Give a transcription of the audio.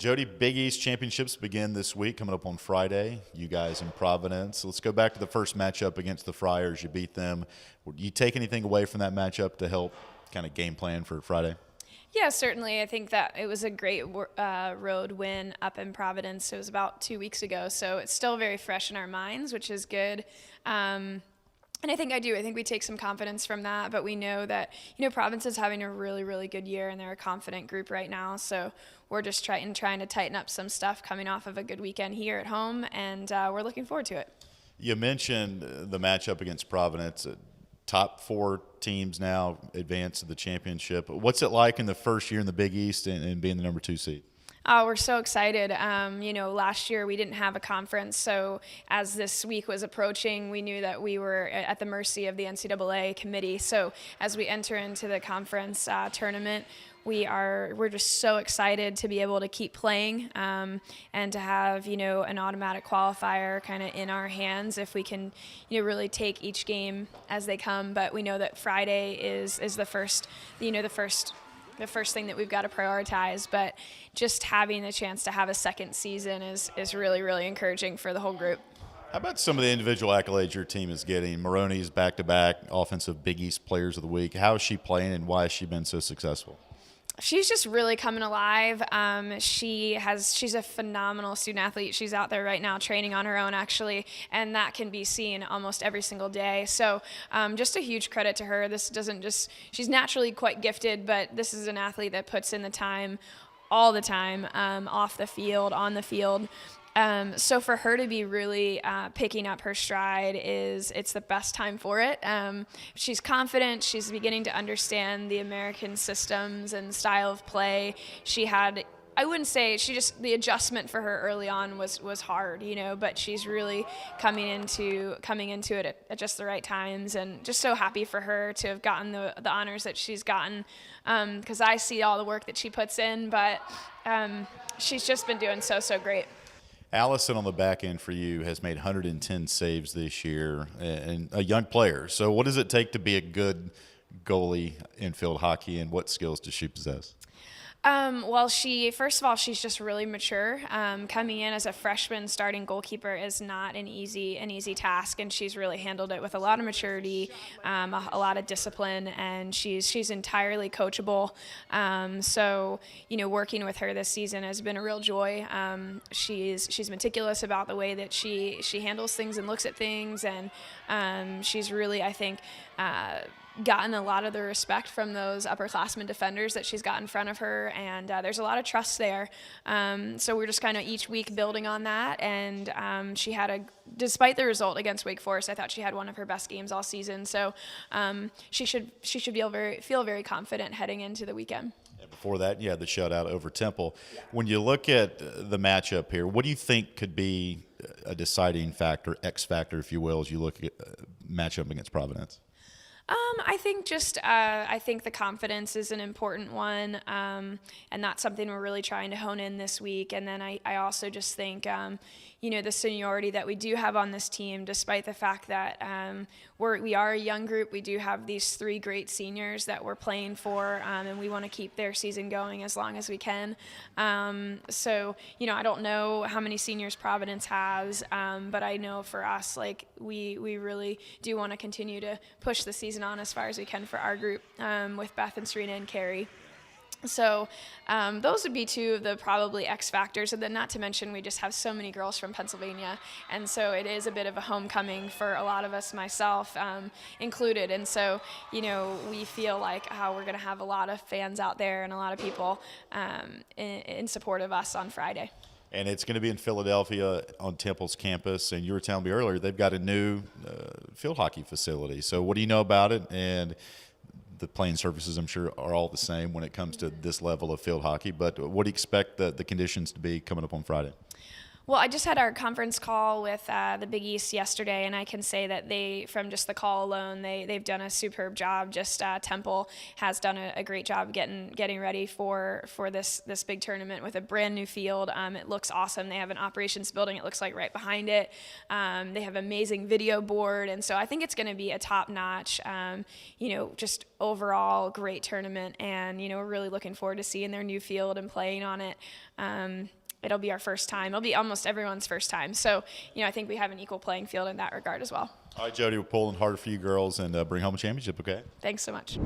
Jodi, Big East championships begin this week, coming up on Friday. You guys in Providence. Let's go back to the first matchup against the Friars. You beat them. Do you take anything away from that matchup to help kind of game plan for Friday? Yeah, certainly. I think that it was a great road win up in Providence. It was about 2 weeks ago, so it's still very fresh in our minds, which is good. And I think I do. I think we take some confidence from that, but we know that, Providence is having a really, really good year, and they're a confident group right now. So we're just trying to tighten up some stuff coming off of a good weekend here at home, and we're looking forward to it. You mentioned the matchup against Providence. Top 4 teams now advance to the championship. What's it like in the first year in the Big East and being the number 2 seed? Oh, we're so excited. Last year we didn't have a conference, so as this week was approaching, we knew that we were at the mercy of the NCAA committee. So as we enter into the conference tournament, we're just so excited to be able to keep playing and to have an automatic qualifier kind of in our hands if we can really take each game as they come. But we know that Friday is the first thing that we've got to prioritize, but just having the chance to have a second season is really, really encouraging for the whole group. How about some of the individual accolades your team is getting? Maroney's back-to-back offensive Big East Players of the Week. How is she playing, and why has she been so successful? She's just really coming alive. She's a phenomenal student athlete. She's out there right now training on her own, actually, and that can be seen almost every single day. So just a huge credit to her. She's naturally quite gifted, but this is an athlete that puts in the time all the time, off the field, on the field. So for her to be really picking up her stride it's the best time for it. She's confident. She's beginning to understand the American systems and style of play. I wouldn't say the adjustment for her early on was hard, but she's really coming into it at just the right times, and just so happy for her to have gotten the honors that she's gotten, because I see all the work that she puts in, but she's just been doing so great. Allison on the back end for you has made 110 saves this year, and a young player. So what does it take to be a good goalie in field hockey, and what skills does she possess? Well, first of all, she's just really mature. Coming in as a freshman starting goalkeeper is not an easy task, and she's really handled it with a lot of maturity, a lot of discipline, and she's entirely coachable. So, working with her this season has been a real joy. She's meticulous about the way that she handles things and looks at things, and she's really, I think, gotten a lot of the respect from those upperclassmen defenders that she's got in front of her, and there's a lot of trust there. So we're just kind of each week building on that, and despite the result against Wake Forest, I thought she had one of her best games all season. So she should feel very confident heading into the weekend. Before that, you had the shutout over Temple. Yeah. When you look at the matchup here, what do you think could be a deciding factor, X factor, if you will, as you look at matchup against Providence? I think the confidence is an important one, and that's something we're really trying to hone in this week. And then I also just think, the seniority that we do have on this team, despite the fact that we are a young group, we do have these 3 great seniors that we're playing for, and we want to keep their season going as long as we can. So, I don't know how many seniors Providence has, but I know for us, we really do want to continue to push the season on as far as we can for our group, with Beth and Serena and Carrie. So those would be 2 of the probably X factors, and then not to mention we just have so many girls from Pennsylvania, and so it is a bit of a homecoming for a lot of us, myself included, and so we feel like we're going to have a lot of fans out there and a lot of people in support of us on Friday. And it's going to be in Philadelphia on Temple's campus, and you were telling me earlier they've got a new field hockey facility. So what do you know about it? And the playing surfaces, I'm sure, are all the same when it comes to this level of field hockey. But what do you expect the conditions to be coming up on Friday? Well, I just had our conference call with the Big East yesterday, and I can say that from just the call alone, they've done a superb job. Just Temple has done a great job getting ready for this big tournament with a brand new field. It looks awesome. They have an operations building, it looks like, right behind it. They have amazing video board, and so I think it's going to be a top-notch, just overall great tournament, and we're really looking forward to seeing their new field and playing on it. It'll be our first time. It'll be almost everyone's first time. So, I think we have an equal playing field in that regard as well. All right, Jodi, we're pulling hard for you girls and bring home a championship, okay? Thanks so much.